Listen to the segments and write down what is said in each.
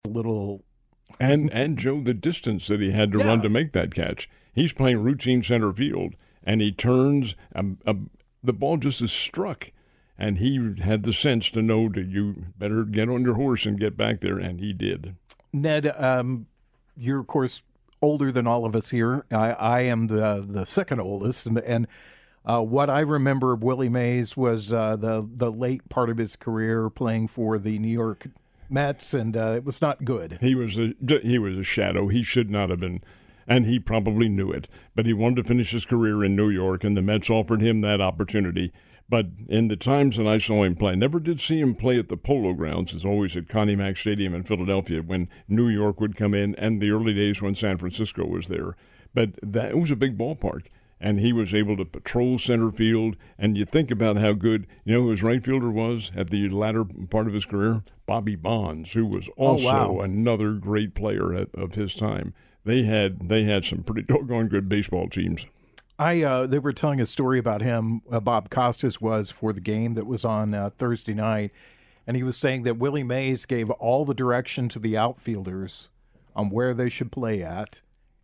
little. And Joe, the distance that he had to run to make that catch. He's playing routine center field, and he turns, the ball just is struck. And he had the sense to know that you better get on your horse and get back there, and he did. Ned, you're, of course, older than all of us here. I am the second oldest, and what I remember of Willie Mays was the late part of his career playing for the New York Mets, and it was not good. He was a shadow. He should not have been, and he probably knew it. But he wanted to finish his career in New York, and the Mets offered him that opportunity. But in the times that I saw him play, never did see him play at the Polo Grounds. It's always at Connie Mack Stadium in Philadelphia when New York would come in, and the early days when San Francisco was there. But that was a big ballpark. And he was able to patrol center field. And you think about how good, who his right fielder was at the latter part of his career? Bobby Bonds, who was also another great player of his time. They had some pretty doggone good baseball teams. They were telling a story about him, Bob Costas was, for the game that was on Thursday night. And he was saying that Willie Mays gave all the direction to the outfielders on where they should play at.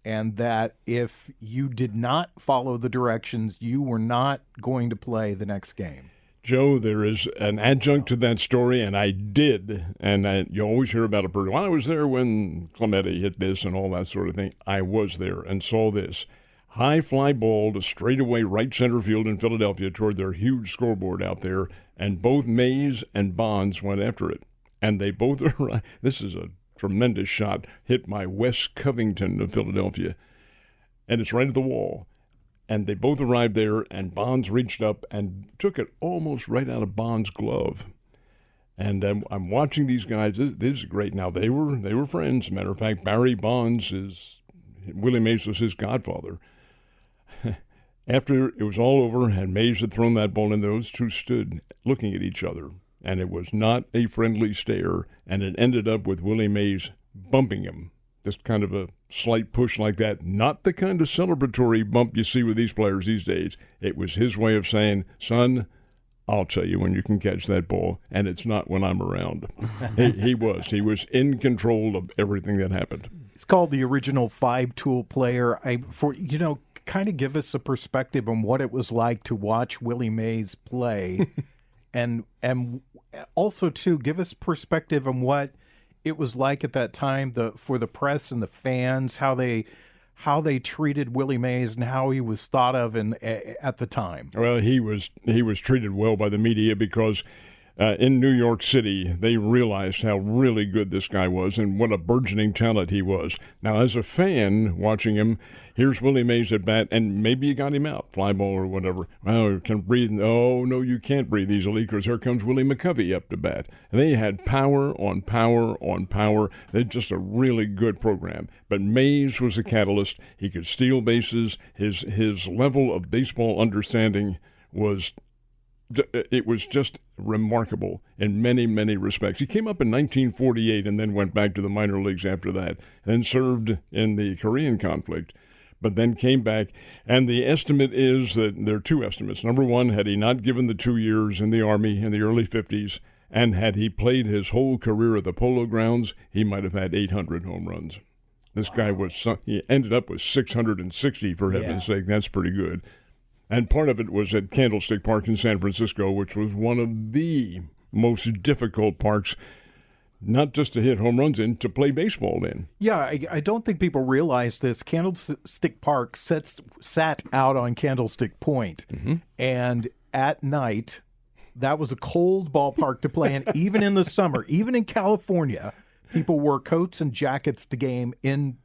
And that if you did not follow the directions, you were not going to play the next game. Joe, there is an adjunct to that story, and I did. And you always hear about it. Well, I was there when Clemente hit this and all that sort of thing. I was there and saw this. High fly ball to straightaway right center field in Philadelphia toward their huge scoreboard out there, and both Mays and Bonds went after it. And they both arrived. This is a tremendous shot, hit by Wes Covington of Philadelphia. And it's right at the wall. And they both arrived there, and Bonds reached up and took it almost right out of Bonds' glove. And I'm watching these guys. This is great. Now, they were friends. As a matter of fact, Barry Bonds, Willie Mays was his godfather. After it was all over and Mays had thrown that ball in, those two stood looking at each other. And it was not a friendly stare, and it ended up with Willie Mays bumping him. Just kind of a slight push like that. Not the kind of celebratory bump you see with these players these days. It was his way of saying, son, I'll tell you when you can catch that ball, and it's not when I'm around. He was in control of everything that happened. It's called the original five-tool player. Kind of give us a perspective on what it was like to watch Willie Mays play. And also, too, give us perspective on what it was like at that time for the press and the fans, how they treated Willie Mays and how he was thought of at the time. Well, he was treated well by the media because in New York City, they realized how really good this guy was and what a burgeoning talent he was. Now, as a fan watching him, here's Willie Mays at bat, and maybe you got him out, fly ball or whatever. Well, can breathe. Oh, no, you can't breathe easily because here comes Willie McCovey up to bat. And they had power on power on power. They're just a really good program. But Mays was a catalyst. He could steal bases. His level of baseball understanding was just remarkable in many, many respects. He came up in 1948 and then went back to the minor leagues after that, then served in the Korean conflict, but then came back. And the estimate is that there are two estimates. Number one, had he not given the 2 years in the Army in the early 50s, and had he played his whole career at the Polo Grounds, he might have had 800 home runs. This guy he ended up with 660, for heaven's sake. That's pretty good. And part of it was at Candlestick Park in San Francisco, which was one of the most difficult parks, not just to hit home runs in, to play baseball in. Yeah, I don't think people realize this. Candlestick Park sat out on Candlestick Point, and at night, that was a cold ballpark to play in, even in the summer. Even in California, people wore coats and jackets to games in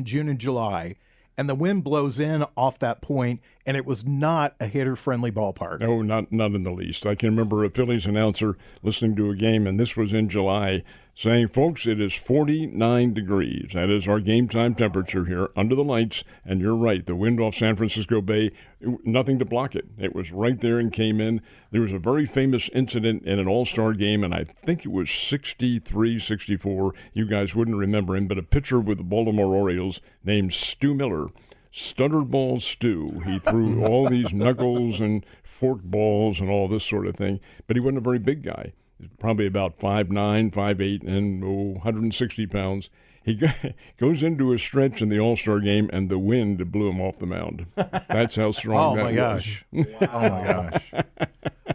June and July. And the wind blows in off that point, and it was not a hitter-friendly ballpark. No, not in the least. I can remember a Phillies announcer listening to a game, and this was in July, saying, folks, it is 49 degrees. That is our game time temperature here under the lights. And you're right, the wind off San Francisco Bay, nothing to block it. It was right there and came in. There was a very famous incident in an all-star game, and I think it was 63, 64. You guys wouldn't remember him, but a pitcher with the Baltimore Orioles named Stu Miller. Stuttered ball Stu. He threw all these knuckles and forked balls and all this sort of thing, but he wasn't a very big guy. He's probably about 5'9", 5'8", and 160 pounds. He goes into a stretch in the All-Star game, and the wind blew him off the mound. That's how strong that was. Gosh. Oh, my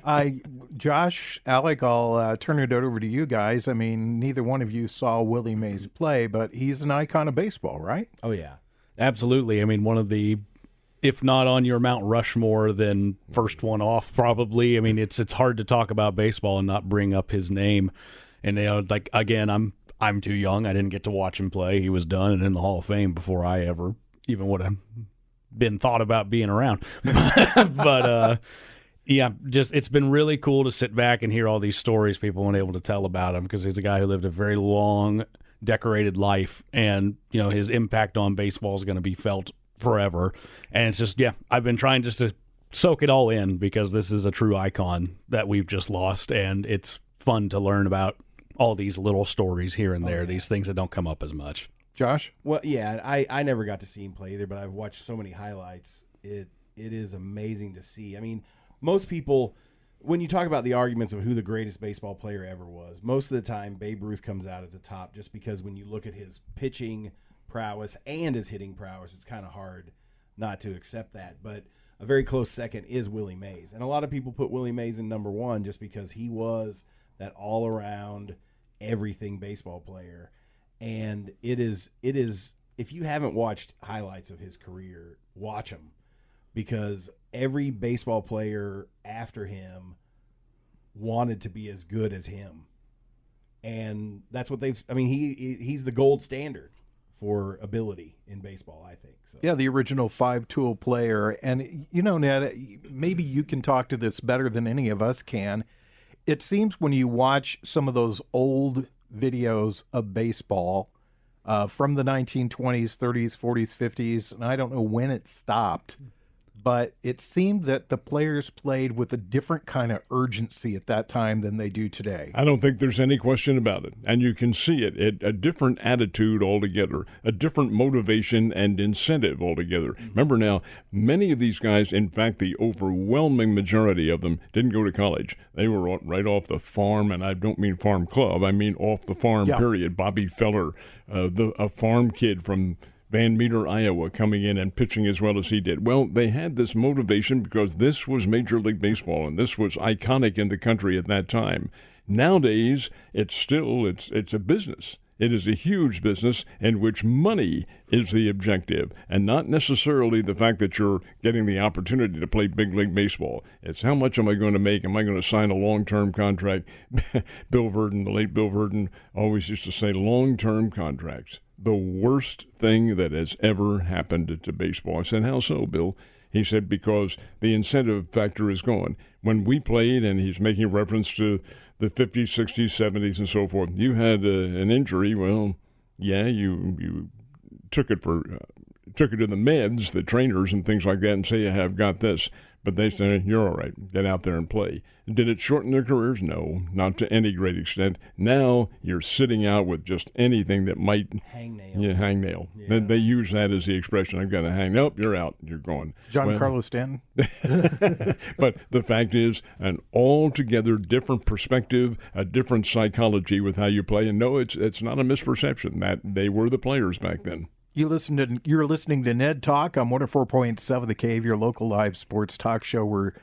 gosh. Josh, Alec, I'll turn it over to you guys. I mean, neither one of you saw Willie Mays play, but he's an icon of baseball, right? Oh, yeah. Absolutely. I mean, one of the, if not on your Mount Rushmore, then first one off probably. I mean, it's hard to talk about baseball and not bring up his name. And, like, again, I'm too young. I didn't get to watch him play. He was done and in the Hall of Fame before I ever even would have been thought about being around. But yeah, just it's been really cool to sit back and hear all these stories people weren't able to tell about him, because he's a guy who lived a very long, decorated life, and his impact on baseball is going to be felt forever. And it's just, I've been trying just to soak it all in, because this is a true icon that we've just lost, and it's fun to learn about all these little stories here and there, these things that don't come up as much. Josh? Well, yeah, I never got to see him play either, but I've watched so many highlights. It is amazing to see. I mean, most people, when you talk about the arguments of who the greatest baseball player ever was, most of the time Babe Ruth comes out at the top, just because when you look at his pitching prowess and his hitting prowess, it's kind of hard not to accept that. But a very close second is Willie Mays. And a lot of people put Willie Mays in number one just because he was that all-around everything baseball player. And it is if you haven't watched highlights of his career, watch them, because every baseball player after him wanted to be as good as him. And that's what he's the gold standard for ability in baseball, I think. So. Yeah, the original five-tool player. And, Ned, maybe you can talk to this better than any of us can. It seems when you watch some of those old videos of baseball from the 1920s, 30s, 40s, 50s, and I don't know when it stopped, but it seemed that the players played with a different kind of urgency at that time than they do today. I don't think there's any question about it. And you can see it, a different attitude altogether, a different motivation and incentive altogether. Remember now, many of these guys, in fact, the overwhelming majority of them didn't go to college. They were right off the farm, and I don't mean farm club, I mean off the farm, period. Bobby Feller, a farm kid from Van Meter, Iowa, coming in and pitching as well as he did. Well, they had this motivation because this was Major League Baseball, and this was iconic in the country at that time. Nowadays, it's a business. It is a huge business in which money is the objective, and not necessarily the fact that you're getting the opportunity to play big league baseball. It's how much am I going to make? Am I going to sign a long-term contract? Bill Verdon, the late Bill Verdon, always used to say long-term contracts. The worst thing that has ever happened to baseball. I said, how so, Bill? He said, because the incentive factor is gone. When we played, and he's making reference to the 50s, 60s, 70s, and so forth, you had an injury, well, yeah, you took it to the meds, the trainers and things like that, and say you have got this. But they said, you're all right, get out there and play. Did it shorten their careers? No, not to any great extent. Now you're sitting out with just anything that might hangnail. Yeah, hangnail. Yeah. They use that as the expression. I've got a hang. Nope, you're out. You're gone. Carlos Stanton. But the fact is, an altogether different perspective, a different psychology with how you play. And no, it's not a misperception that they were the players back then. You're listening to Ned Talk on 104.7 The Cave, your local live sports talk show. We're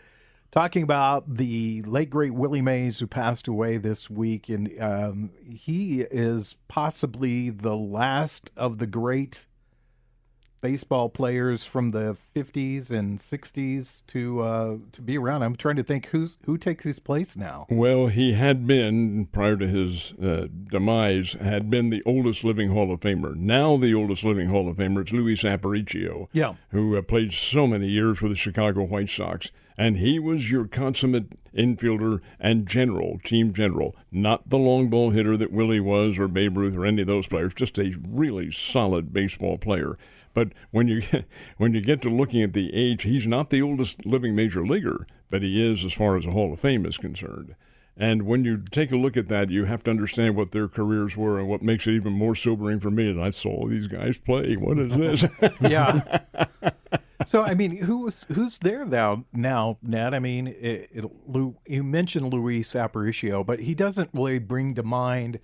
talking about the late, great Willie Mays, who passed away this week. And he is possibly the last of the great baseball players from the 50s and 60s to be around. I'm trying to think who takes his place now. Well, he had been, prior to his demise, had been the oldest living Hall of Famer. Now the oldest living Hall of Famer is Luis Aparicio, who played so many years with the Chicago White Sox. And he was your consummate infielder and team general, not the long ball hitter that Willie was or Babe Ruth or any of those players, just a really solid baseball player. But when you get to looking at the age, he's not the oldest living major leaguer, but he is as far as the Hall of Fame is concerned. And when you take a look at that, you have to understand what their careers were, and what makes it even more sobering for me is I saw these guys play. What is this? Yeah. So, I mean, who's there now, Ned? I mean, you mentioned Luis Aparicio, but he doesn't really bring to mind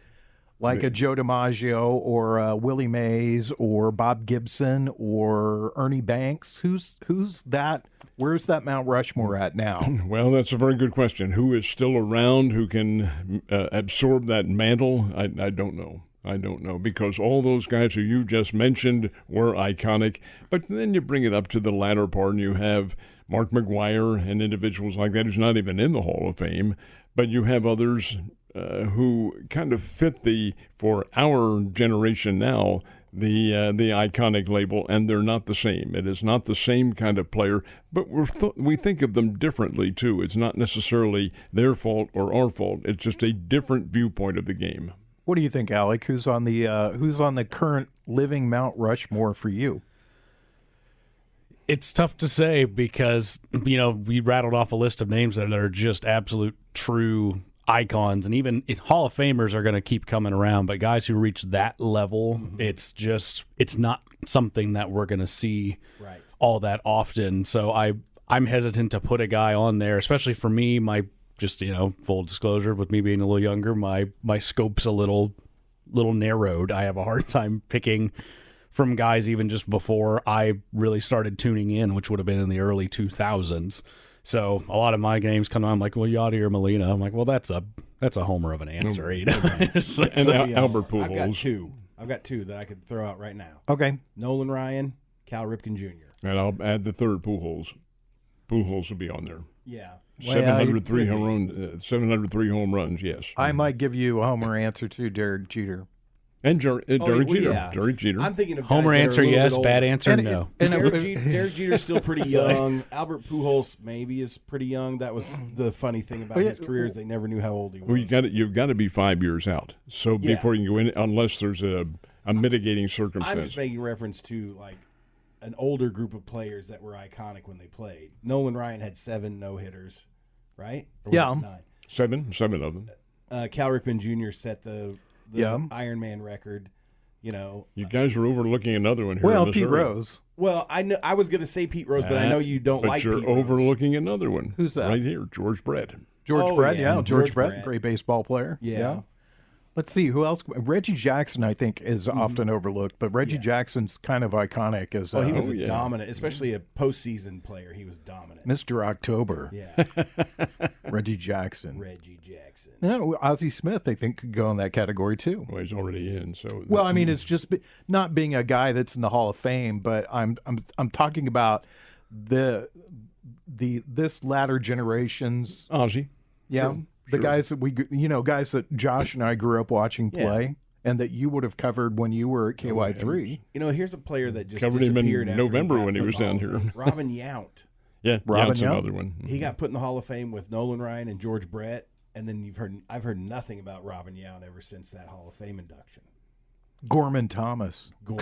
like a Joe DiMaggio or Willie Mays or Bob Gibson or Ernie Banks. Who's that? Where's that Mount Rushmore at now? Well, that's a very good question. Who is still around who can absorb that mantle? I don't know. I don't know, because all those guys who you just mentioned were iconic. But then you bring it up to the latter part, and you have Mark McGwire and individuals like that who's not even in the Hall of Fame. But you have others who kind of fit for our generation now, the iconic label, and they're not the same. It is not the same kind of player, but we think of them differently too. It's not necessarily their fault or our fault. It's just a different viewpoint of the game. What do you think, Alec? Who's on the current living Mount Rushmore for you? It's tough to say because, we rattled off a list of names that are just absolute true icons, and even Hall of Famers are going to keep coming around, but guys who reach that level, it's not something that we're going to see all that often. So I'm hesitant to put a guy on there, especially for me. Full disclosure, with me being a little younger, my scope's a little narrowed. I have a hard time picking from guys even just before I really started tuning in, which would have been in the early 2000s. So a lot of my games come on, I'm like, well, Yachty or Molina. I'm like, well, that's a homer of an answer. And Albert Pujols. I've got two that I could throw out right now. Okay. Nolan Ryan, Cal Ripken Jr. And I'll add the third, Pujols. Pujols will be on there. Yeah. 703 home runs, yes. I might give you a homer answer to Derek Jeter. And Derek Jeter. Yeah. Derek Jeter. I'm thinking of homer answer, yes. Bad answer, no. Derek Jeter's still pretty young. Albert Pujols maybe is pretty young. That was the funny thing about his career is they never knew how old he was. Well, you've got to be 5 years out. So before you can go in, unless there's a mitigating circumstance. I'm just making reference to an older group of players that were iconic when they played. Nolan Ryan had 7 no-hitters, right? Or was it 9? Seven of them. Cal Ripken Jr. set the Iron Man record. You guys are overlooking another one here. Well, Pete Rose. Well, I was going to say Pete Rose, but I know you don't like Pete Rose. But you're overlooking another one. Who's that? Right here, George Brett. George Brett, George Brett, great baseball player. Yeah. Let's see, who else? Reggie Jackson, I think, is often overlooked, but Reggie Jackson's kind of iconic as he was dominant, especially a postseason player. He was dominant. Mr. October. Yeah. Reggie Jackson. Yeah, Ozzie Smith, I think, could go in that category, too. Well, he's already in. So. Well, I mean, it's just not being a guy that's in the Hall of Fame, but I'm talking about this latter generation's. Ozzie. Yeah. Sure. The guys that guys that Josh and I grew up watching play, and that you would have covered when you were at KY3. Here's a player that just covered him in November when he was down here. Robin Yount. Yeah, Yount's another one. He got put in the Hall of Fame with Nolan Ryan and George Brett, and then I've heard nothing about Robin Yount ever since that Hall of Fame induction. Gorman Thomas. Don't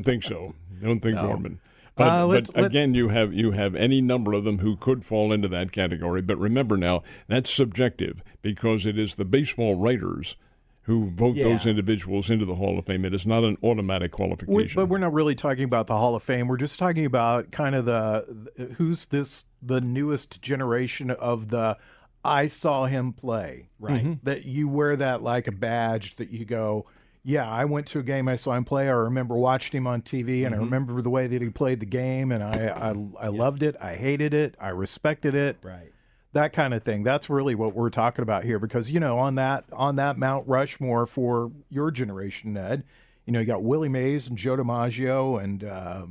think so. Don't think Gorman. But again, you have any number of them who could fall into that category. But remember now, that's subjective because it is the baseball writers who vote those individuals into the Hall of Fame. It is not an automatic qualification. But we're not really talking about the Hall of Fame. We're just talking about kind of the newest generation of the I saw him play. Right. Mm-hmm. That you wear that like a badge that you go, yeah, I went to a game, I saw him play. I remember watching him on TV, and I remember the way that he played the game, and I loved it. I hated it. I respected it. Right. That kind of thing. That's really what we're talking about here, because on that Mount Rushmore for your generation, Ned, you got Willie Mays and Joe DiMaggio and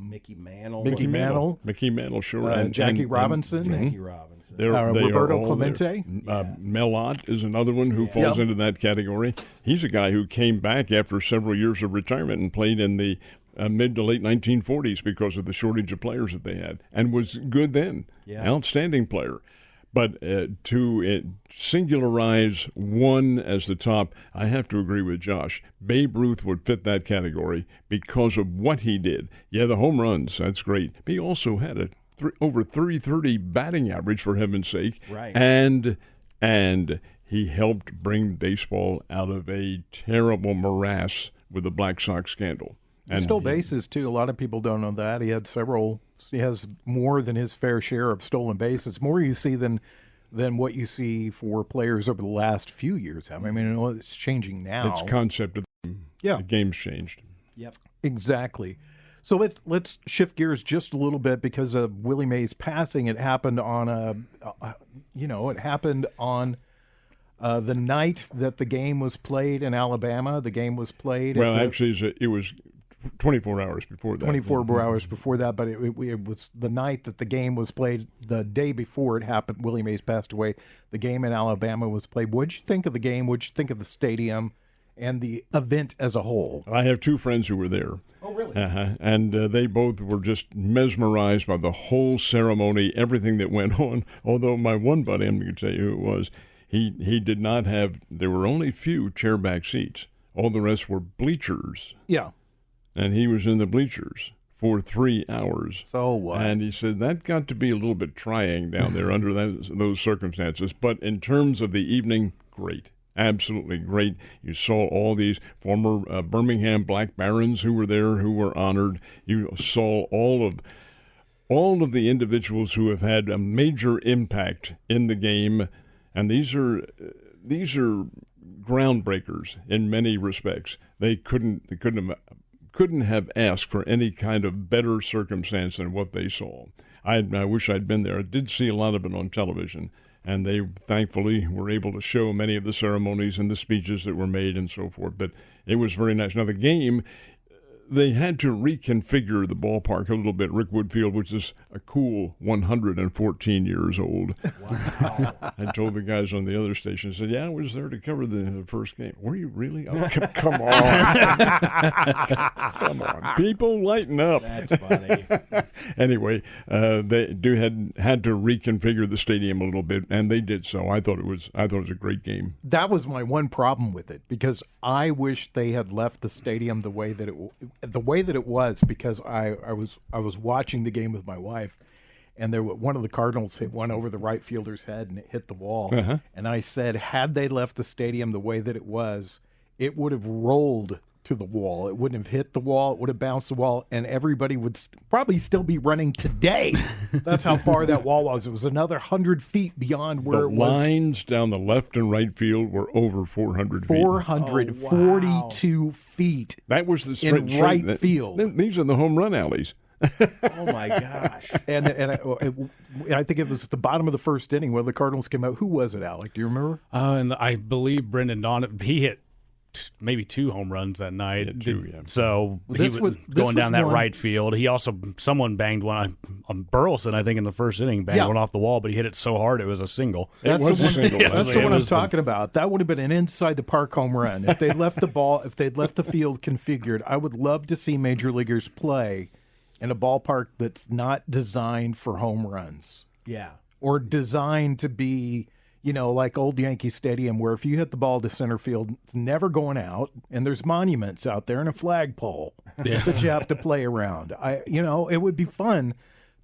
Mickey Mantle. Mickey Mantle, sure. And Jackie Robinson. Jackie Robinson. Roberto Clemente. Mel Ott is another one who falls into that category. He's a guy who came back after several years of retirement and played in the mid to late 1940s because of the shortage of players that they had, and was good then. Yeah. Outstanding player. But to singularize one as the top, I have to agree with Josh. Babe Ruth would fit that category because of what he did. Yeah, the home runs, that's great. But he also had over 330 batting average, for heaven's sake. Right. And he helped bring baseball out of a terrible morass with the Black Sox scandal. He stole bases, too. A lot of people don't know that. He had several. He has more than his fair share of stolen bases. More you see than what you see for players over the last few years. I mean, it's changing now. It's concept of the game's changed. Yep. Exactly. So let's shift gears just a little bit because of Willie Mays passing. It happened on the night that the game was played in Alabama. The game was played. Actually, it was 24 hours before that. 24 hours before that, but it was the night that the game was played. The day before it happened, Willie Mays passed away. The game in Alabama was played. What'd you think of the game? What'd you think of the stadium and the event as a whole? I have two friends who were there. Oh, really? And they both were just mesmerized by the whole ceremony, everything that went on. Although my one buddy, I'm going to tell you who it was, he did not have, there were only few chairback seats. All the rest were bleachers. Yeah. And he was in the bleachers for 3 hours. So what? And he said that got to be a little bit trying down there under those circumstances. But in terms of the evening, great. Absolutely great. You saw all these former Birmingham Black Barons who were there, who were honored. You saw all of the individuals who have had a major impact in the game, and these are groundbreakers in many respects. They couldn't have asked for any kind of better circumstance than what they saw. I wish I'd been there. I did see a lot of it on television. And they thankfully were able to show many of the ceremonies and the speeches that were made and so forth. But it was very nice. Now, the game, they had to reconfigure the ballpark a little bit. Rick Woodfield, which is a cool 114 years old. Wow. I told the guys on the other station, I said, I was there to cover the first game. Were you really? Oh, come on. Come on. People, lighten up. That's funny. Anyway, they had to reconfigure the stadium a little bit, and they did so. I thought it was a great game. That was my one problem with it, because I wish they had left the stadium the way that it was, because I was watching the game with my wife, and one of the Cardinals hit one over the right fielder's head and it hit the wall. Uh-huh. And I said, had they left the stadium the way that it was, it would have rolled to the wall. It wouldn't have hit the wall. It would have bounced the wall, and everybody would probably still be running today. That's how far that wall was. It was another 100 feet beyond where it was. The lines down the left and right field were over 400 feet. 442 feet. That was the in right field. These are the home run alleys. Oh my gosh! And I think it was the bottom of the first inning when the Cardinals came out. Who was it, Alec? Do you remember? And I believe Brendan Donovan. He hit maybe 2 home runs that night. Yeah, 2, yeah. So he was going down that right field. He also, someone banged one on Burleson, I think, in the first inning, banged one off the wall, but he hit it so hard it was a single. It was a single. That's the one I'm talking about. That would have been an inside the park home run. If they'd left the field configured, I would love to see major leaguers play in a ballpark that's not designed for home runs. Yeah. Or designed to be, like old Yankee Stadium, where if you hit the ball to center field, it's never going out, and there's monuments out there and a flagpole that you have to play around. It would be fun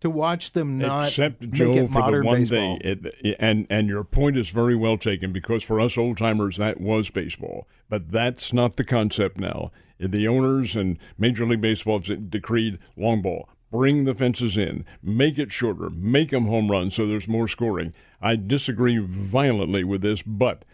to watch them not Except, make Joe, it for modern the one baseball. thing, and your point is very well taken, because for us old-timers, that was baseball. But that's not the concept now. The owners and Major League Baseball decreed long ball. Bring the fences in, make it shorter, make them home runs so there's more scoring. I disagree violently with this, but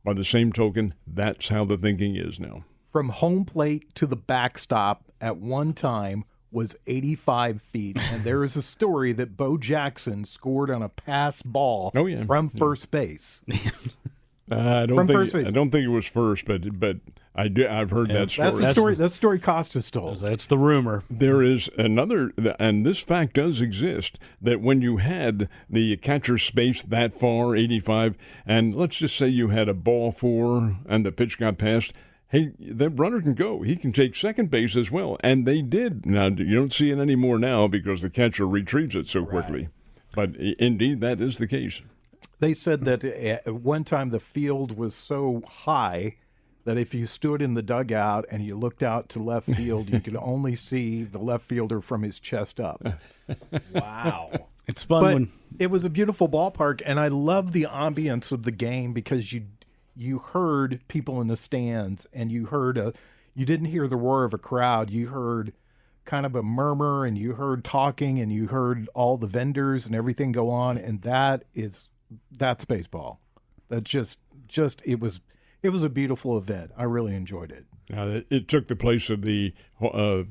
by the same token, that's how the thinking is now. From home plate to the backstop at one time was 85 feet, and there is a story that Bo Jackson scored on a pass ball from first base. I don't think it was first, but I've heard that story. That's the story. That story Costas told. That's the rumor. There is another, and this fact does exist, that when you had the catcher space that far, 85, and let's just say you had a ball 4 and the pitch got passed, hey, the runner can go. He can take second base as well, and they did. Now, you don't see it anymore now because the catcher retrieves it so quickly. But indeed, that is the case. They said that at one time the field was so high that if you stood in the dugout and you looked out to left field, you could only see the left fielder from his chest up. Wow. It's fun. It was a beautiful ballpark, and I love the ambience of the game because you heard people in the stands, and you heard you didn't hear the roar of a crowd. You heard kind of a murmur, and you heard talking, and you heard all the vendors and everything go on, and that's baseball. That just it was a beautiful event. I really enjoyed it. It took the place of the Field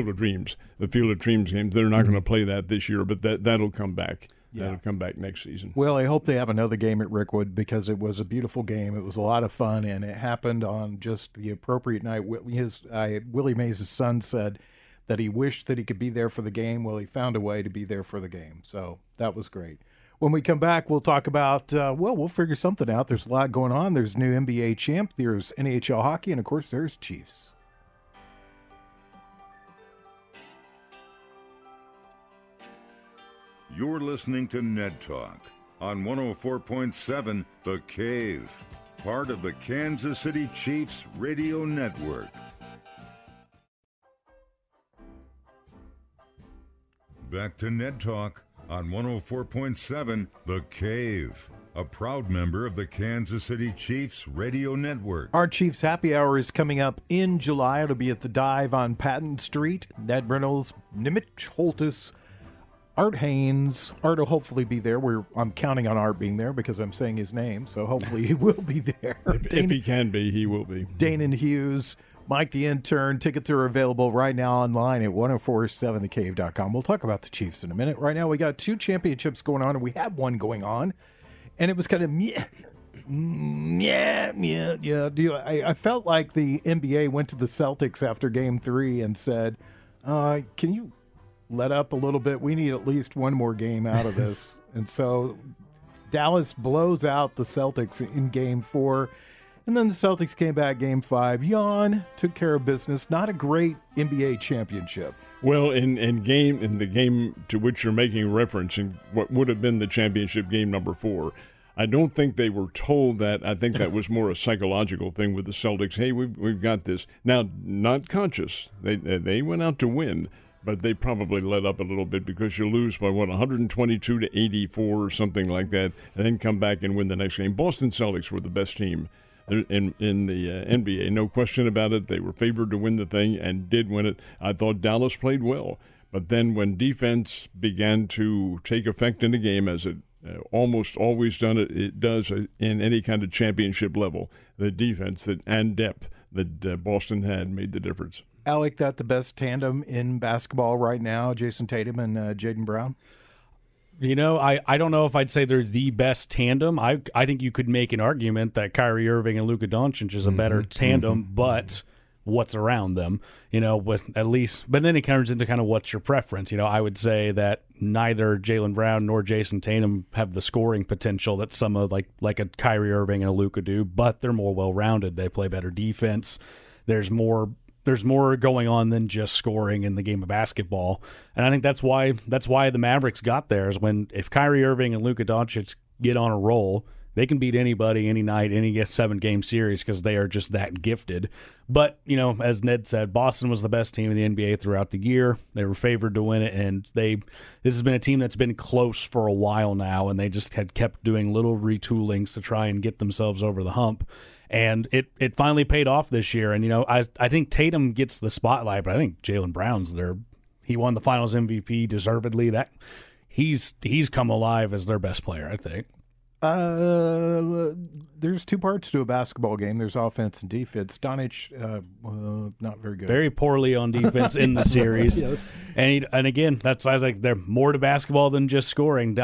of Dreams. The Field of Dreams games. They're not going to play that this year, but that'll come back. Yeah. That'll come back next season. Well, I hope they have another game at Rickwood, because it was a beautiful game. It was a lot of fun, and it happened on just the appropriate night. Willie Mays' son said that he wished that he could be there for the game. Well, he found a way to be there for the game, so that was great. When we come back, we'll talk about, we'll figure something out. There's a lot going on. There's new NBA champ, there's NHL hockey, and, of course, there's Chiefs. You're listening to Ned Talk on 104.7 The Cave, part of the Kansas City Chiefs radio network. Back to Ned Talk on 104.7 The Cave, a proud member of the Kansas City Chiefs radio network. Our Chiefs Happy Hour is coming up in July. It'll be at the Dive on Patton Street. Ned Reynolds, Nimich Holtis, Art Haynes. Art will hopefully be there. I'm counting on Art being there because I'm saying his name, so hopefully he will be there. If he can be, he will be. Danon Hughes, Mike the Intern. Tickets are available right now online at 1047thecave.com. We'll talk about the Chiefs in a minute. Right now we got 2 championships going on, and we had one going on, and it was kind of I felt like the NBA went to the Celtics after Game 3 and said, can you let up a little bit? We need at least one more game out of this. And so Dallas blows out the Celtics in Game 4. And then the Celtics came back Game 5. Took care of business. Not a great NBA championship. Well, in the game to which you're making reference, in what would have been the championship game number 4, I don't think they were told that. I think that was more a psychological thing with the Celtics. Hey, we've got this. Now, not conscious. They went out to win, but they probably let up a little bit because you lose by, 122 to 84 or something like that, and then come back and win the next game. Boston Celtics were the best team in the NBA. No question about it. They were favored to win the thing and did win it. I thought Dallas played well. But then when defense began to take effect in the game, as it almost always it does in any kind of championship level, the defense and depth that Boston had made the difference. Alec, that the best tandem in basketball right now, Jason Tatum and Jayden Brown? I don't know if I'd say they're the best tandem. I think you could make an argument that Kyrie Irving and Luka Doncic is a better tandem, but what's around them, with at least. But then it comes into kind of what's your preference. I would say that neither Jaylen Brown nor Jason Tatum have the scoring potential that some of like a Kyrie Irving and a Luka do, but they're more well-rounded. They play better defense. There's more going on than just scoring in the game of basketball. And I think that's why the Mavericks got there, is if Kyrie Irving and Luka Doncic get on a roll, they can beat anybody, any night, any 7-game series, because they are just that gifted. But, as Ned said, Boston was the best team in the NBA throughout the year. They were favored to win it, and this has been a team that's been close for a while now, and they just had kept doing little retoolings to try and get themselves over the hump. And it finally paid off this year. And, I think Tatum gets the spotlight, but I think Jaylen Brown's there. He won the Finals MVP deservedly. That he's come alive as their best player, I think. There's 2 parts to a basketball game. There's offense and defense. Doncic, not very good. Very poorly on defense in the series. Yeah. And again, I was like, they're more to basketball than just scoring.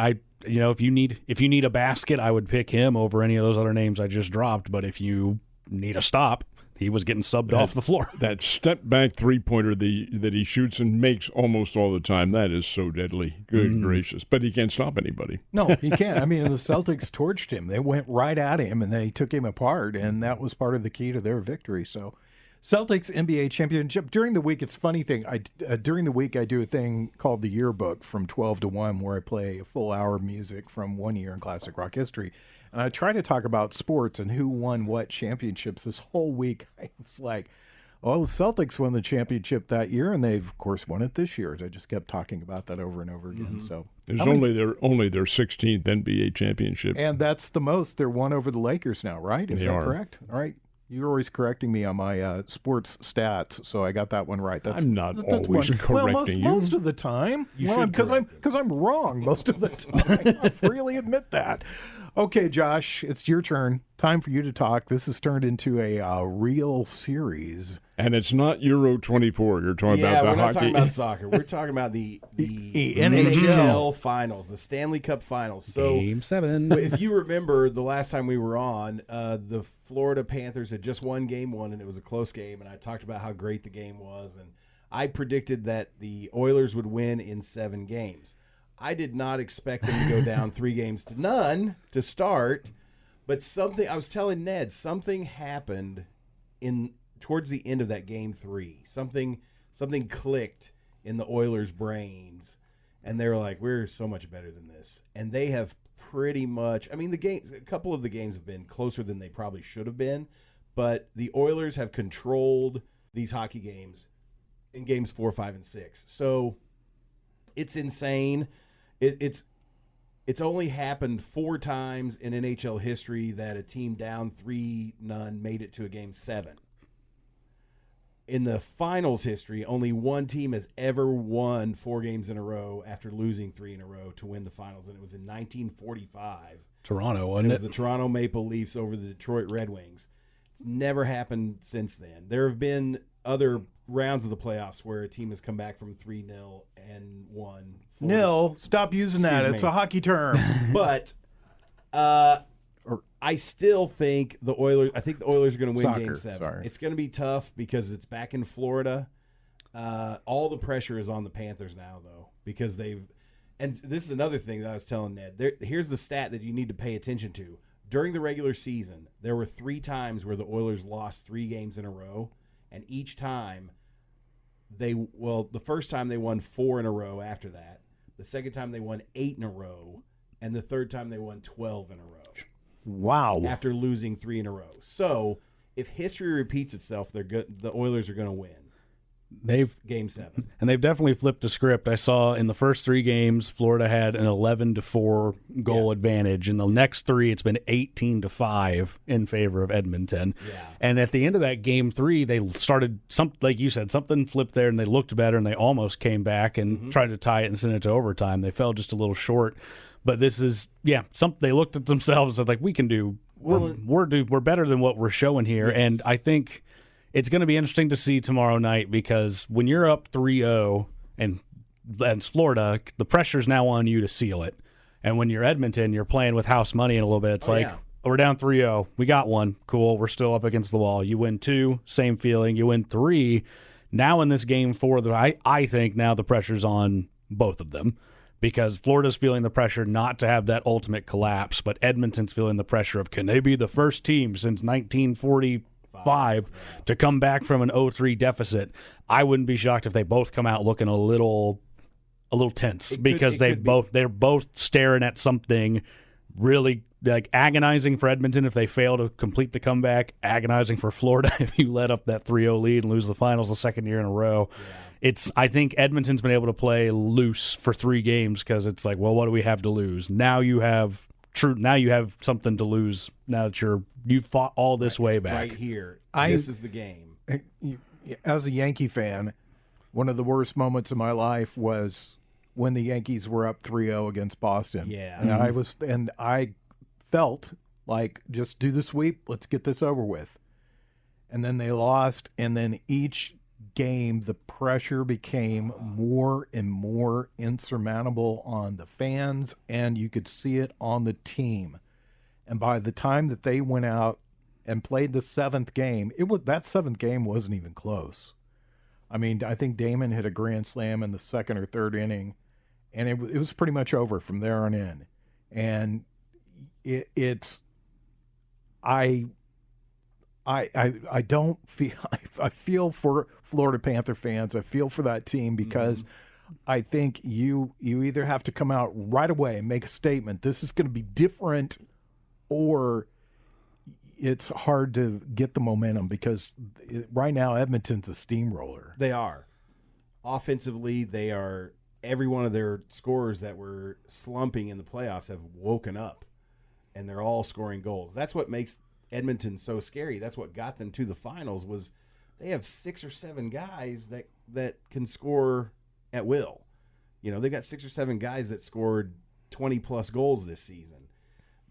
If you need a basket, I would pick him over any of those other names I just dropped. But if you need a stop, he was getting subbed off the floor. That step-back three-pointer that he shoots and makes almost all the time, that is so deadly. Good gracious. But he can't stop anybody. No, he can't. I mean, the Celtics torched him. They went right at him, and they took him apart, and that was part of the key to their victory. So, Celtics NBA championship. During the week, it's a funny thing. During the week, I do a thing called the Yearbook from 12 to 1, where I play a full hour of music from one year in classic rock history. And I try to talk about sports and who won what championships. This whole week, I was like, the Celtics won the championship that year, and they've, of course, won it this year. I just kept talking about that over and over again. So there's only their 16th NBA championship. And that's the most. They're one over the Lakers now, right? Is that correct? All right. You're always correcting me on my sports stats, so I got that one right. I'm not always correcting you. Most of the time. Because I'm wrong most of the time. I freely admit that. Okay, Josh, it's your turn. Time for you to talk. This has turned into a real series. And it's not Euro 24. You're talking about the hockey. We're not talking about soccer. We're talking about the NHL finals, the Stanley Cup finals. So, Game 7. If you remember the last time we were on, the Florida Panthers had just won Game 1, and it was a close game, and I talked about how great the game was, and I predicted that the Oilers would win in 7 games. I did not expect them to go down 3-0 to start, but I was telling Ned, something happened towards the end of that Game 3. Something clicked in the Oilers' brains, and they were like, we're so much better than this. And they have pretty much, a couple of the games have been closer than they probably should have been, but the Oilers have controlled these hockey games in games 4, 5, and 6. So it's insane. It's only happened 4 times in NHL history that a team down 3-0 made it to a Game 7. In the finals history, only one team has ever won 4 games in a row after losing 3 in a row to win the finals, and it was in 1945. Toronto, wasn't it? It was the Toronto Maple Leafs over the Detroit Red Wings. It's never happened since then. There have been other rounds of the playoffs where a team has come back from 3-0 and won. Stop using that. It's a hockey term. But I still think the Oilers are going to win Game 7. Sorry. It's going to be tough because it's back in Florida. All the pressure is on the Panthers now, though, because and this is another thing that I was telling Ned. Here's the stat that you need to pay attention to. During the regular season, there were 3 times where the Oilers lost 3 games in a row, and each time the first time they won 4 in a row after that. The second time they won 8 in a row, and the third time they won 12 in a row. Wow. After losing 3 in a row. So, if history repeats itself, the Oilers are going to win. Game 7. And they've definitely flipped the script. I saw in the first 3 games, Florida had an 11-4 goal advantage. In the next 3, it's been 18-5 in favor of Edmonton. Yeah. And at the end of that Game 3, they started, like you said, something flipped there, and they looked better, and they almost came back and tried to tie it and send it to overtime. They fell just a little short. But this is, they looked at themselves and said, like, we can do, we're better than what we're showing here. Yes. And I think it's going to be interesting to see tomorrow night, because when you're up 3-0 and that's Florida, the pressure's now on you to seal it. And when you're Edmonton, you're playing with house money in a little bit. It's we're down 3-0. We got 1. Cool. We're still up against the wall. You win 2, same feeling. You win 3. Now in this Game 4, I think now the pressure's on both of them, because Florida's feeling the pressure not to have that ultimate collapse, but Edmonton's feeling the pressure of, can they be the first team since 1945 to come back from an 0-3 deficit? I wouldn't be shocked if they both come out looking a little tense, because they're both staring at something really like agonizing for Edmonton if they fail to complete the comeback, agonizing for Florida if you let up that 3-0 lead and lose the finals the second year in a row. Yeah. I think Edmonton's been able to play loose for 3 games, because it's like, well, what do we have to lose? Now you have something to lose. Now that you've fought all this way back. Right here. This is the game. As a Yankee fan, one of the worst moments of my life was when the Yankees were up 3-0 against Boston. Yeah. And I felt like, just do the sweep, let's get this over with. And then they lost, and then each game the pressure became more and more insurmountable on the fans, and you could see it on the team. And by the time that they went out and played the 7th game, that 7th game wasn't even close. I mean, I think Damon hit a grand slam in the 2nd or 3rd inning, and it was pretty much over from there on in. And I don't feel, I feel for Florida Panther fans. I feel for that team, because I think you either have to come out right away and make a statement, this is going to be different, or it's hard to get the momentum, because right now Edmonton's a steamroller. They are. Offensively, they are. Every one of their scorers that were slumping in the playoffs have woken up, and they're all scoring goals. That's what makes Edmonton so scary. That's what got them to the finals. Was they have 6 or 7 guys that can score at will. You know, they got 6 or 7 guys that scored 20-plus goals this season.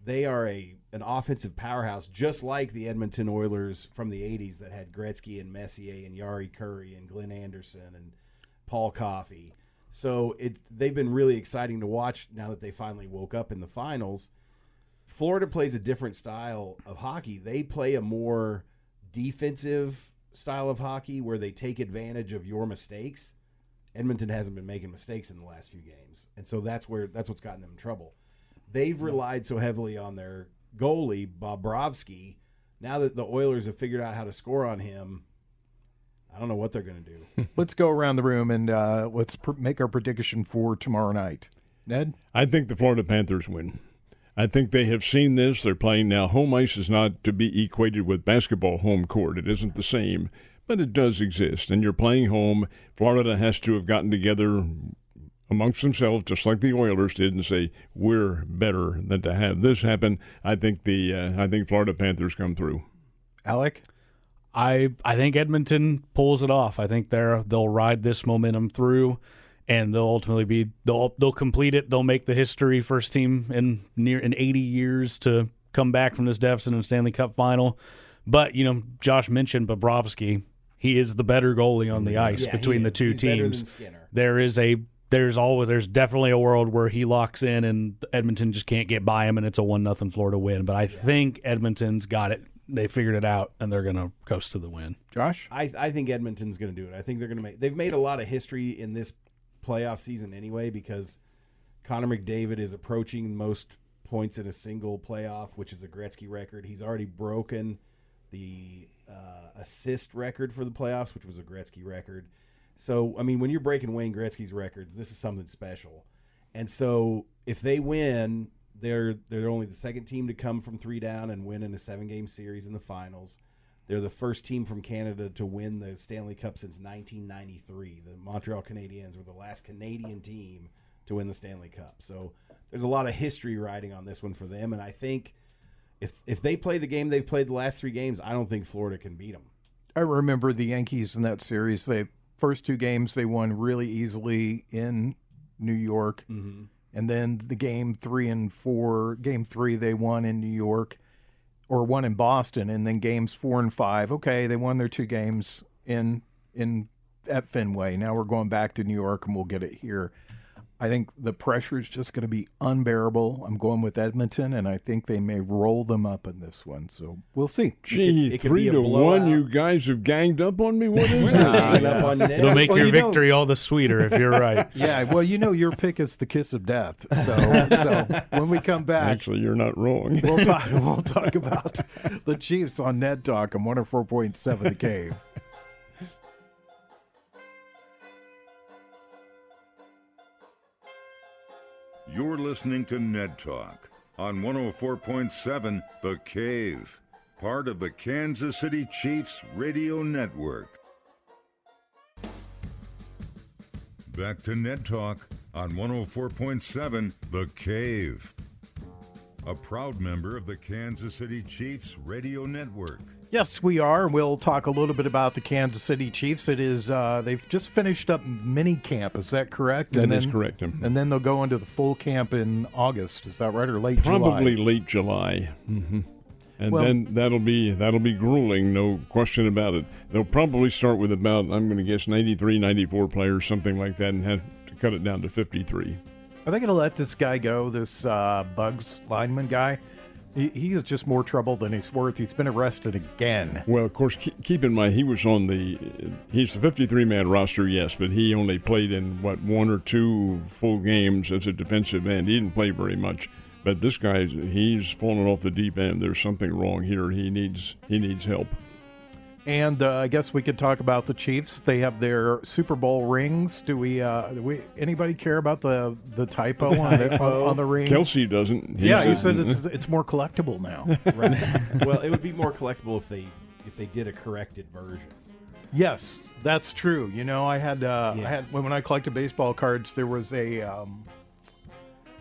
They are an offensive powerhouse, just like the Edmonton Oilers from the 80s that had Gretzky and Messier and Yari Curry and Glenn Anderson and Paul Coffey. So they've been really exciting to watch now that they finally woke up in the finals. Florida plays a different style of hockey. They play a more defensive style of hockey where they take advantage of your mistakes. Edmonton hasn't been making mistakes in the last few games, and so that's what's gotten them in trouble. They've relied so heavily on their goalie, Bobrovsky. Now that the Oilers have figured out how to score on him, I don't know what they're going to do. Let's go around the room and let's make our prediction for tomorrow night. Ned? I think the Florida Panthers win. I think they have seen this. They're playing now. Home ice is not to be equated with basketball home court. It isn't the same, but it does exist. And you're playing home. Florida has to have gotten together amongst themselves, just like the Oilers did, and say, we're better than to have this happen. I think Florida Panthers come through. Alec? I think Edmonton pulls it off. I think they'll ride this momentum through, and they'll ultimately they'll complete it. They'll make the history first team in 80 years to come back from this deficit in the Stanley Cup final. But Josh mentioned Bobrovsky. He is the better goalie on the ice between the two He's teams. better than Skinner. There's definitely a world where he locks in and Edmonton just can't get by him, and it's a 1-0 Florida win. But I think Edmonton's got it. They figured it out, and they're going to coast to the win. Josh? I think Edmonton's going to do it. I think they're going to they've made a lot of history in this playoff season anyway, because Connor McDavid is approaching most points in a single playoff, which is a Gretzky record. He's already broken the assist record for the playoffs, which was a Gretzky record. So, I mean, when you're breaking Wayne Gretzky's records, this is something special. And so if they win, they're only the second team to come from 3 down and win in a 7-game series in the finals. They're the first team from Canada to win the Stanley Cup since 1993. The Montreal Canadiens were the last Canadian team to win the Stanley Cup. So there's a lot of history riding on this one for them. And I think if they play the game they've played the last 3 games, I don't think Florida can beat them. I remember the Yankees in that series. First 2 games they won really easily in New York. Mm-hmm. And then the game 3 and 4, game 3 they won in New York, or won in Boston, and then games 4 and 5. Okay, they won their 2 games at Fenway. Now we're going back to New York, and we'll get it here. I think the pressure is just going to be unbearable. I'm going with Edmonton, and I think they may roll them up in this one. So we'll see. Gee, 3-1, you guys have ganged up on me? What is that? It'll make your victory all the sweeter if you're right. Yeah, well, your pick is the kiss of death. So when we come back... Actually, you're not wrong. We'll talk about the Chiefs on Ned Talk on 104.7 The Cave. You're listening to Ned Talk on 104.7 The Cave, part of the Kansas City Chiefs radio network. Back to Ned Talk on 104.7 The Cave, a proud member of the Kansas City Chiefs radio network. Yes, we are. We'll talk a little bit about the Kansas City Chiefs. It is they've just finished up mini camp. Is that correct? That is correct. And then they'll go into the full camp in August. Is that right, or late July? Probably late July. Mm-hmm. And then that'll be grueling, no question about it. They'll probably start with about, I'm going to guess, 93, 94 players, something like that, and have to cut it down to 53. Are they going to let this guy go, this Bugs lineman guy? He is just more trouble than he's worth. He's been arrested again. Well, of course, keep in mind, he's the 53-man roster, yes, but he only played in, 1 or 2 full games as a defensive end. He didn't play very much. But this guy, he's fallen off the deep end. There's something wrong here. He needs help. And I guess we could talk about the Chiefs. They have their Super Bowl rings. Do we anybody care about the typo on the ring? Kelsey doesn't. He said it's more collectible now. Right. Well, it would be more collectible if they did a corrected version. Yes, that's true. I had when I collected baseball cards, there was a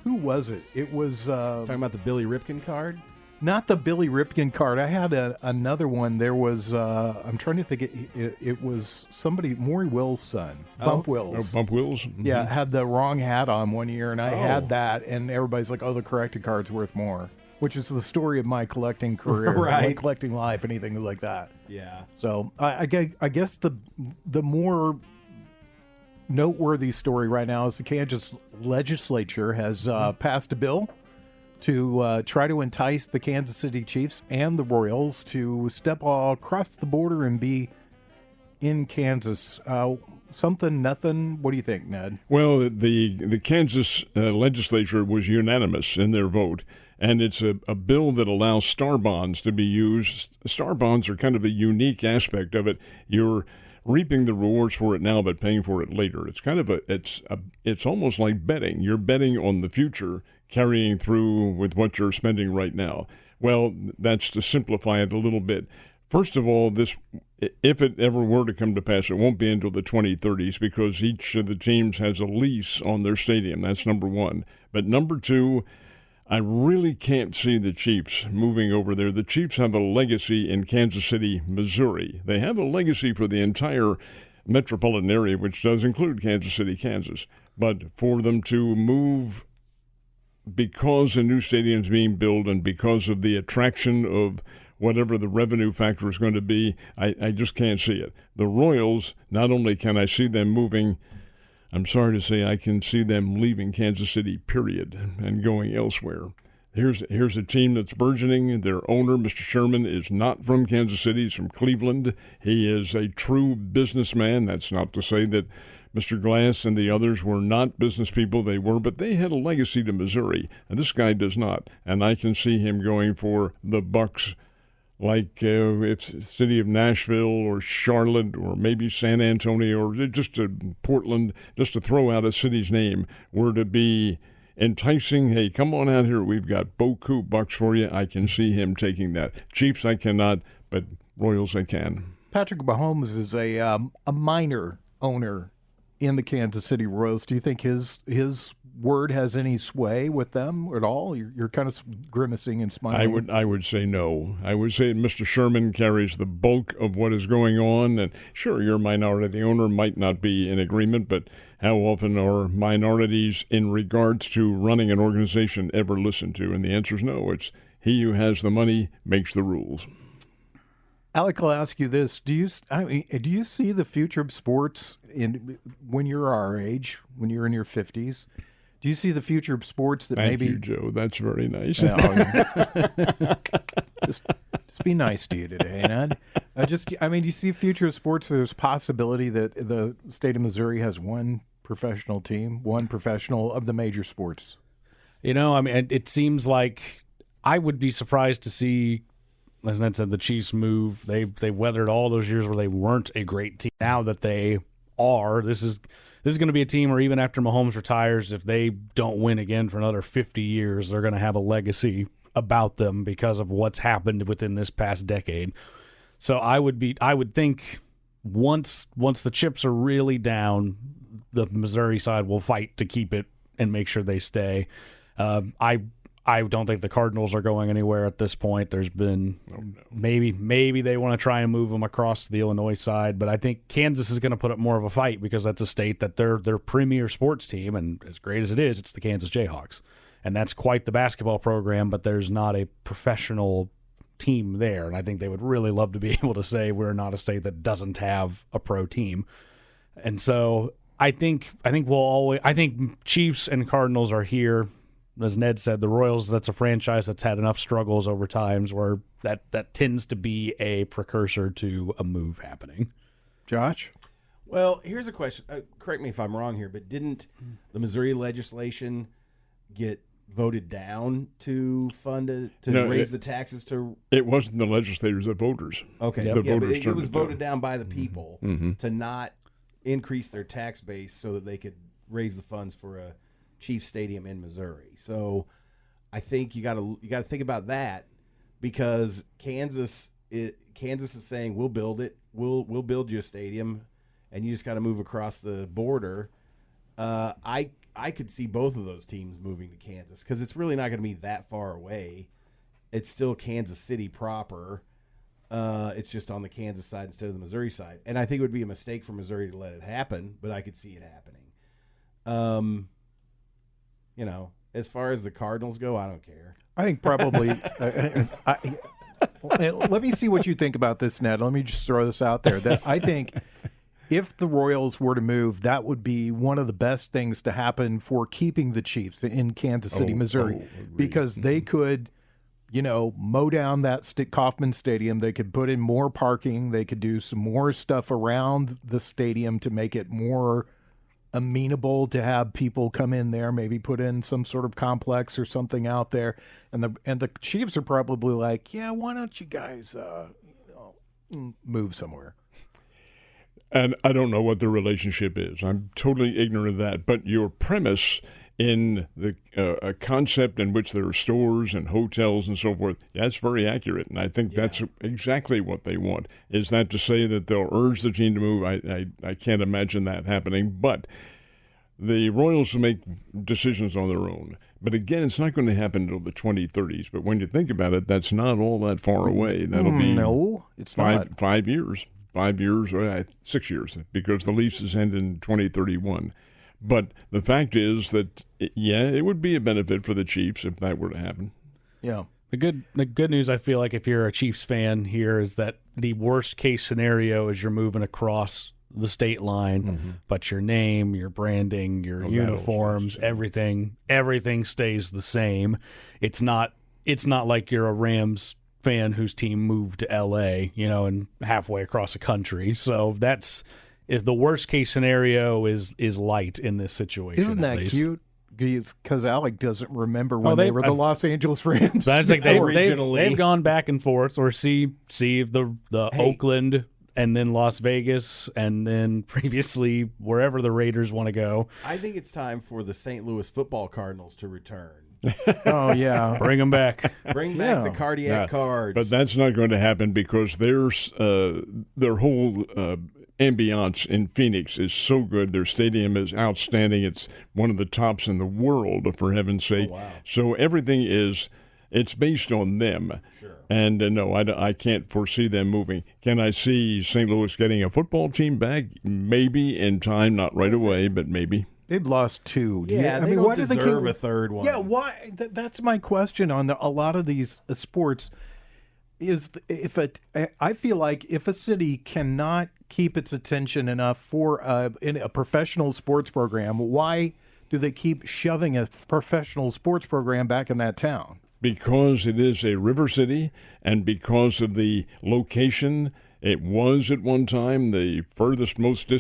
who was it? It was talking about the Billy Ripken card. Not the Billy Ripken card. I had another one. There was, I'm trying to think, it was somebody, Maury Will's son, Bump Wills. Bump Wills? Mm-hmm. Yeah, had the wrong hat on one year, and I had that, and everybody's like, oh, the corrected card's worth more, which is the story of my collecting career, Right. my collecting life, anything like that. Yeah. So I guess the more noteworthy story right now is the Kansas legislature has passed a bill to try to entice the Kansas City Chiefs and the Royals to step across the border and be in Kansas. Something, nothing. What do you think, Ned? Well, the Kansas legislature was unanimous in their vote, and it's a bill that allows star bonds to be used. Star bonds are kind of a unique aspect of it. You're reaping the rewards for it now, but paying for it later. It's kind of it's almost like betting. You're betting on the future, carrying through with what you're spending right now. Well, that's to simplify it a little bit. First of all, this, if it ever were to come to pass, it won't be until the 2030s because each of the teams has a lease on their stadium. That's number one. But number two, I really can't see the Chiefs moving over there. The Chiefs have a legacy in Kansas City, Missouri. They have a legacy for the entire metropolitan area, which does include Kansas City, Kansas. But for them to move because a new stadium is being built and because of the attraction of whatever the revenue factor is going to be, I just can't see it. The Royals, not only can I see them moving, I'm sorry to say I can see them leaving Kansas City, period, and going elsewhere. Here's a team that's burgeoning. Their owner, Mr. Sherman, is not from Kansas City. He's from Cleveland. He is a true businessman. That's not to say that Mr. Glass and the others were not business people. They were, but they had a legacy to Missouri, and this guy does not. And I can see him going for the Bucks, like it's the city of Nashville or Charlotte or maybe San Antonio or just Portland, just to throw out a city's name, were to be enticing. Hey, come on out here. We've got beaucoup bucks for you. I can see him taking that. Chiefs, I cannot, but Royals, I can. Patrick Mahomes is a minor owner in the Kansas City Royals. Do you think his word has any sway with them at all? You're kind of grimacing and smiling. I would say no. I would say Mr. Sherman carries the bulk of what is going on. And sure, your minority owner might not be in agreement, but how often are minorities in regards to running an organization ever listened to? And the answer is no. It's he who has the money makes the rules. Alec, I'll ask you this: do you see the future of sports when you're our age, when you're in your 50s? Do you see the future of sports that Thank maybe? you, Joe. That's very nice. Just be nice to you today, Ned. Do you see future of sports? There's possibility that the state of Missouri has one professional team, one professional of the major sports. It seems like I would be surprised to see, as Ned said, the Chiefs move. They weathered all those years where they weren't a great team. Now that they are, this is going to be a team where even after Mahomes retires, if they don't win again for another 50 years, they're going to have a legacy about them because of what's happened within this past decade. So I would think once the chips are really down, the Missouri side will fight to keep it and make sure they stay. I don't think the Cardinals are going anywhere at this point. There's been maybe they want to try and move them across the Illinois side, but I think Kansas is going to put up more of a fight because that's a state that their premier sports team, and as great as it is, it's the Kansas Jayhawks. And that's quite the basketball program, but there's not a professional team there. And I think they would really love to be able to say we're not a state that doesn't have a pro team. And so I think Chiefs and Cardinals are here. As Ned said, the Royals, that's a franchise that's had enough struggles over times where that tends to be a precursor to a move happening. Josh? Well, here's a question. Correct me if I'm wrong here, but didn't the Missouri legislation get voted down to raise the taxes to? It wasn't the legislators, the voters. Okay, The voters but it was turned voted down by the people to not increase their tax base so that they could raise the funds for a Chiefs Stadium in Missouri. So I think you got to think about that because Kansas is saying we'll build it, we'll build you a stadium, and you just got to move across the border. I could see both of those teams moving to Kansas because it's really not going to be that far away. it's still Kansas City proper. It's just on the Kansas side instead of the Missouri side. And I think it would be a mistake for Missouri to let it happen, but I could see it happening. As far as the Cardinals go, I don't care. I think probably. Let me see what you think about this, Ned. Let me just throw this out there. That I think if the Royals were to move, that would be one of the best things to happen for keeping the Chiefs in Kansas City, Missouri, because they could, mow down that Kauffman Stadium. They could put in more parking. They could do some more stuff around the stadium to make it more amenable to have people come in there, maybe put in some sort of complex or something out there. And the Chiefs are probably like, yeah, why don't you guys move somewhere? And I don't know what the relationship is. I'm totally ignorant of that. But your premise in the a concept in which there are stores and hotels and so forth, that's very accurate. And I think that's exactly what they want. Is that to say that they'll urge the team to move? I can't imagine that happening. But the Royals will make decisions on their own. But again, it's not going to happen until the 2030s. But when you think about it, that's not all that far away. That'll be no, it's not. 5 years. 5 years, or 6 years, because the leases end in 2031. But the fact is that, it would be a benefit for the Chiefs if that were to happen. Yeah. The good news, I feel like, if you're a Chiefs fan here, is that the worst case scenario is you're moving across the state line, but your name, your branding, your uniforms, everything stays the same. It's not like you're a Rams fan whose team moved to L.A., and halfway across the country. So that's if the worst case scenario is light in this situation. Isn't that cute? Because Alec doesn't remember when they were the Los Angeles Rams. That's like they've gone back and forth, or see the Oakland and then Las Vegas and then previously wherever the Raiders want to go. I think it's time for the St. Louis football Cardinals to return. Oh, yeah. Bring them back. Bring back the cardiac cards. But that's not going to happen because their whole ambiance in Phoenix is so good. Their stadium is outstanding. It's one of the tops in the world, for heaven's sake. Oh, wow. So everything it's based on them. Sure. And no, I can't foresee them moving. Can I see St. Louis getting a football team back? Maybe in time, not right away, but maybe. They've lost two. Yeah, they don't deserve a third one. Yeah, why? That's my question on a lot of these sports. I feel like if a city cannot keep its attention enough for in a professional sports program, why do they keep shoving a professional sports program back in that town? Because it is a river city, and because of the location. It was at one time the furthest most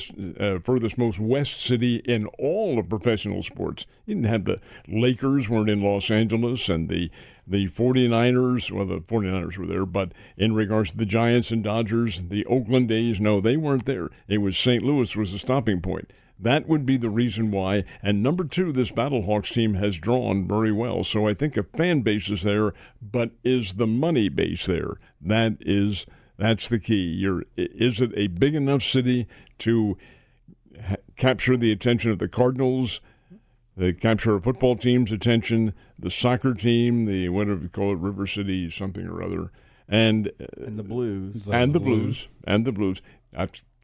west city in all of professional sports. You didn't have the Lakers weren't in Los Angeles, and the 49ers, well, the 49ers were there, but in regards to the Giants and Dodgers, the Oakland A's, no, they weren't there. It was St. Louis was the stopping point. That would be the reason why. And number two, this Battlehawks team has drawn very well. So I think a fan base is there, but is the money base there? That's the key. Is it a big enough city to capture the attention of the Cardinals, capture a football team's attention, the soccer team, the whatever you call it, River City something or other, and the Blues. And the Blues.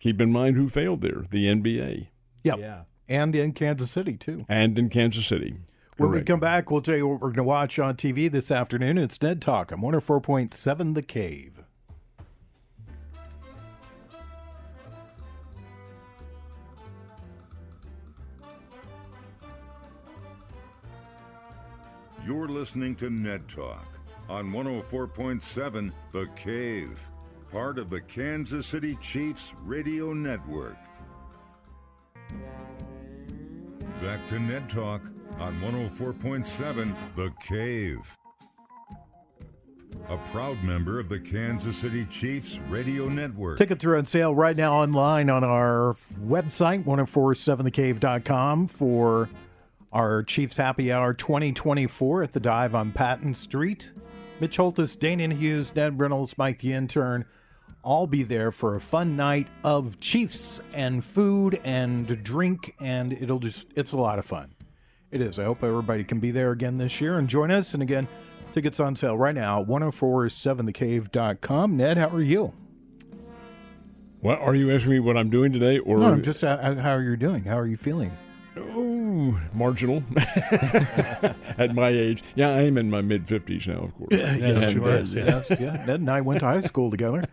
Keep in mind who failed there, the NBA. Yep. Yeah. And in Kansas City, too. And in Kansas City. When we come back, we'll tell you what we're going to watch on TV this afternoon. It's Ned Talk on 104.7 The Cave. You're listening to Ned Talk on 104.7 The Cave, part of the Kansas City Chiefs radio network. Back to Ned Talk on 104.7 The Cave. A proud member of the Kansas City Chiefs radio network. Tickets are on sale right now online on our website, 1047thecave.com, for our Chiefs Happy Hour 2024 at the Dive on Patton Street. Mitch Holtis, Dana Hughes, Ned Reynolds, Mike the Intern, all be there for a fun night of Chiefs and food and drink, and it's a lot of fun. It is. I hope everybody can be there again this year and join us. And again, Tickets on sale right now, 1047thecave.com. Ned, how are you? Well, are you asking me what I'm doing today? Or No, I'm just how are you doing? How are you feeling? Oh, marginal at my age. Yeah, I am in my mid-50s now, of course. Yes, you are. Yes, yeah. Ned and I went to high school together.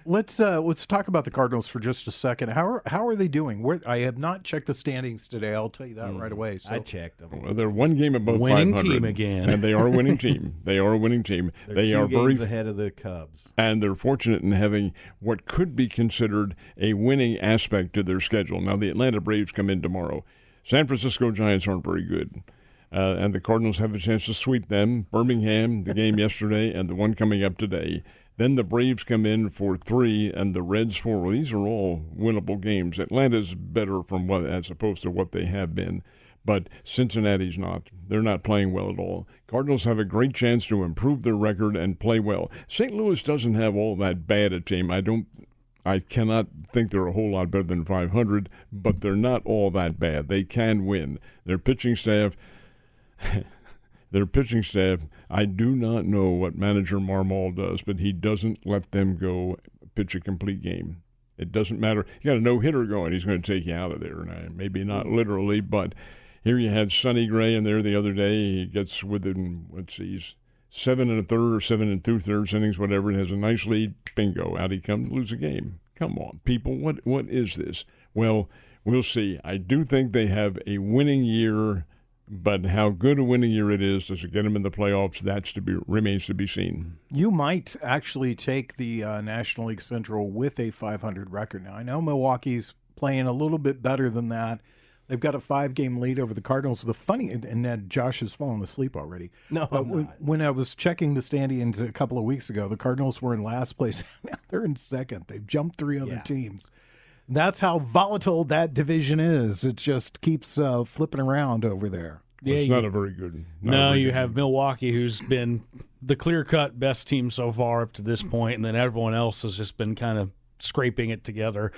Let's talk about the Cardinals for just a second. How are they doing? I have not checked the standings today. I'll tell you that right away. So. I checked them. Well, they're one game above winning 500. Team again, and they are a winning team. They are a winning team. They're two games ahead of the Cubs, and they're fortunate in having what could be considered a winning aspect to their schedule. Now, the Atlanta Braves come in tomorrow. San Francisco Giants aren't very good. And the Cardinals have a chance to sweep them. Birmingham, the game yesterday, and the one coming up today. Then the Braves come in for 3 and the Reds 4. Well, these are all winnable games. Atlanta's better as opposed to what they have been. But Cincinnati's not. They're not playing well at all. Cardinals have a great chance to improve their record and play well. St. Louis doesn't have all that bad a team. I cannot think they're a whole lot better than 500, but they're not all that bad. They can win. Their pitching staff... I do not know what manager Marmol does, but he doesn't let them go pitch a complete game. It doesn't matter. You got a no-hitter going, he's going to take you out of there. Now, maybe not literally, but here you had Sonny Gray in there the other day. He gets within, 7 1/3 or 7 2/3 innings, whatever. It has a nice lead. Bingo, out he comes, lose a game. Come on, people, what is this? Well, we'll see. I do think they have a winning year. But how good a winning year it is, does it get them in the playoffs? Remains to be seen. You might actually take the National League Central with a 500 record. Now, I know Milwaukee's playing a little bit better than that. They've got a 5-game lead over the Cardinals. The funny, and Ned, Josh has fallen asleep already. No, when I was checking the standings a couple of weeks ago, the Cardinals were in last place. Now they're in second. They've jumped 3 other teams. That's how volatile that division is. It just keeps flipping around over there. Well, it's not a very good. You have Milwaukee, who's been the clear-cut best team so far up to this point, and then everyone else has just been kind of scraping it together.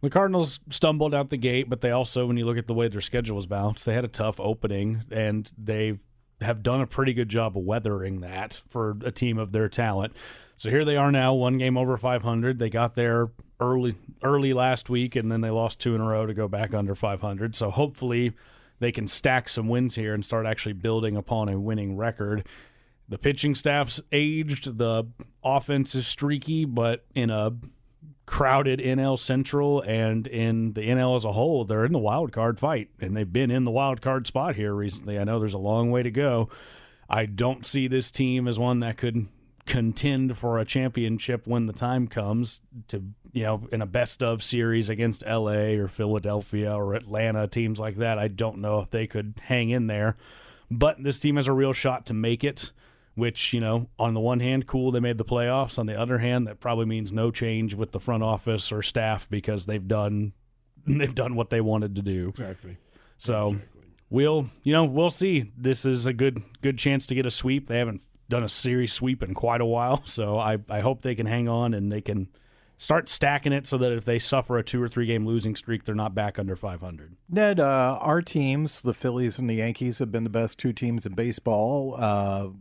The Cardinals stumbled out the gate, but they also, when you look at the way their schedule was balanced, they had a tough opening, and they have done a pretty good job of weathering that for a team of their talent. So here they are now, 1 game over 500. They got there early last week, and then they lost 2 in a row to go back under 500. So hopefully they can stack some wins here and start actually building upon a winning record. The pitching staff's aged. The offense is streaky, but in a crowded NL Central and in the NL as a whole, they're in the wild card fight, and they've been in the wild card spot here recently. I know there's a long way to go. I don't see this team as one that could contend for a championship when the time comes to, in a best-of series against L.A. or Philadelphia or Atlanta, teams like that. I don't know if they could hang in there. But this team has a real shot to make it, which, on the one hand, cool, they made the playoffs. On the other hand, that probably means no change with the front office or staff because they've done what they wanted to do. Exactly. So we'll see. This is a good chance to get a sweep. They haven't done a series sweep in quite a while, so I hope they can hang on and they can start stacking it so that if they suffer a 2 or 3 game losing streak, they're not back under 500. Ned, our teams, the Phillies and the Yankees, have been the best 2 teams in baseball,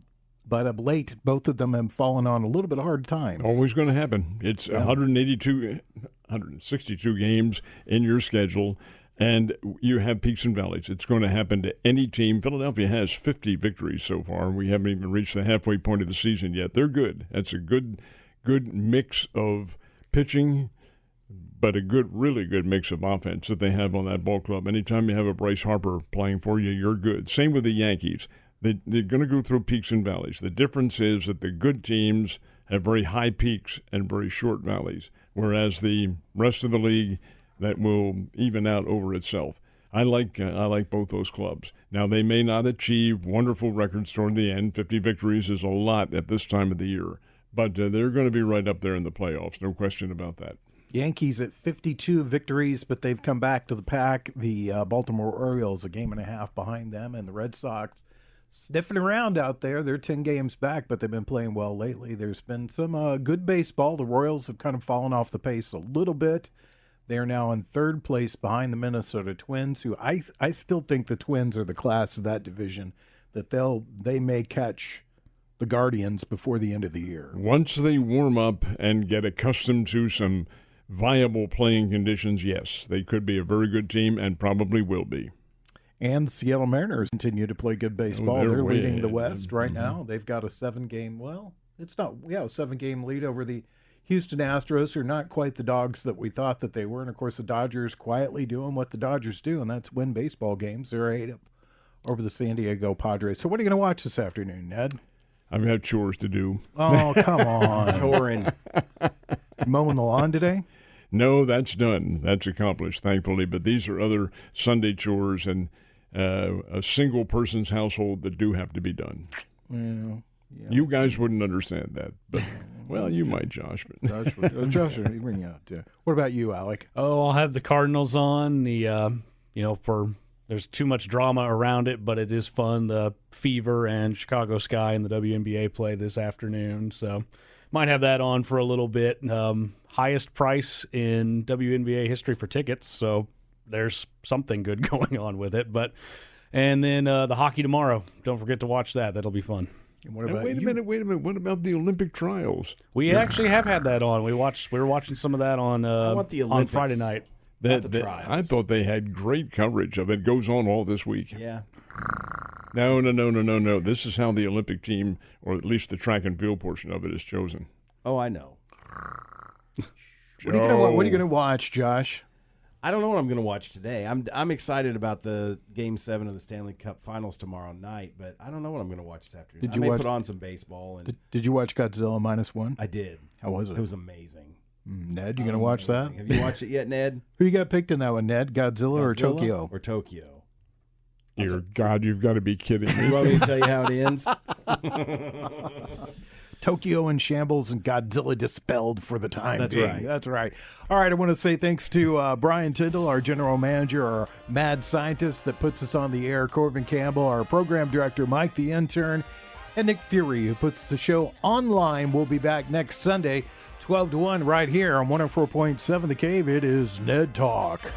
but of late, both of them have fallen on a little bit of hard times. Always going to happen. It's 162 games in your schedule, and you have peaks and valleys. It's going to happen to any team. Philadelphia has 50 victories so far. We haven't even reached the halfway point of the season yet. They're good. That's a good mix of pitching, but a really good mix of offense that they have on that ball club. Anytime you have a Bryce Harper playing for you, you're good. Same with the Yankees. They're going to go through peaks and valleys. The difference is that the good teams have very high peaks and very short valleys, whereas the rest of the league, that will even out over itself. I like both those clubs. Now, they may not achieve wonderful records toward the end. 50 victories is a lot at this time of the year. But they're going to be right up there in the playoffs, no question about that. Yankees at 52 victories, but they've come back to the pack. The Baltimore Orioles a game and a half behind them, and the Red Sox sniffing around out there. They're 10 games back, but they've been playing well lately. There's been some good baseball. The Royals have kind of fallen off the pace a little bit. They're now in 3rd place behind the Minnesota Twins, who I still think the Twins are the class of that division. that they may catch the Guardians before the end of the year. Once they warm up and get accustomed to some viable playing conditions, yes, they could be a very good team and probably will be. And Seattle Mariners continue to play good baseball. they're They're way leading the ahead. West right now. They've got a 7-game, a 7-game lead over the Houston Astros, who are not quite the dogs that we thought that they were. And, of course, the Dodgers quietly doing what the Dodgers do, and that's win baseball games. They're 8 up over the San Diego Padres. So what are you going to watch this afternoon, Ned? I've got chores to do. Oh, come on. Touring. Mowing the lawn today? No, that's done. That's accomplished, thankfully. But these are other Sunday chores and a single person's household that do have to be done. Yeah. You guys wouldn't understand that, but well, you might, Josh. But Josh, bring you out. What about you, Alec? Oh, I'll have the Cardinals on. There's too much drama around it, but it is fun. The Fever and Chicago Sky and the WNBA play this afternoon, so might have that on for a little bit. Highest price in WNBA history for tickets, so there's something good going on with it. And then the hockey tomorrow. Don't forget to watch that. That'll be fun. And what about wait a minute. What about the Olympic trials? We actually have had that on. We were watching some of that on on Friday night. I thought they had great coverage of it. It goes on all this week. Yeah. No. This is how the Olympic team, or at least the track and field portion of it, is chosen. Oh, I know. What are you going to watch, Josh? I don't know what I'm going to watch today. I'm excited about the Game 7 of the Stanley Cup Finals tomorrow night, but I don't know what I'm going to watch this afternoon. I may put on some baseball. And Did you watch Godzilla -1? I did. How was it? It was amazing. Ned, you going to watch that? Have you watched it yet, Ned? Who you got picked in that one, Ned? Godzilla or Tokyo? Or Tokyo. Dear God, you've got to be kidding me. You want me to tell you how it ends? Tokyo in shambles and Godzilla dispelled for the time That's being. right. That's right. All right, I want to say thanks to Brian Tyndall, our general manager, our mad scientist that puts us on the air, Corbin Campbell, our program director, Mike the intern, and Nick Fury, who puts the show online. We'll be back next Sunday, 12 to 1, right here on 104.7 The Cave. It is Ned Talk.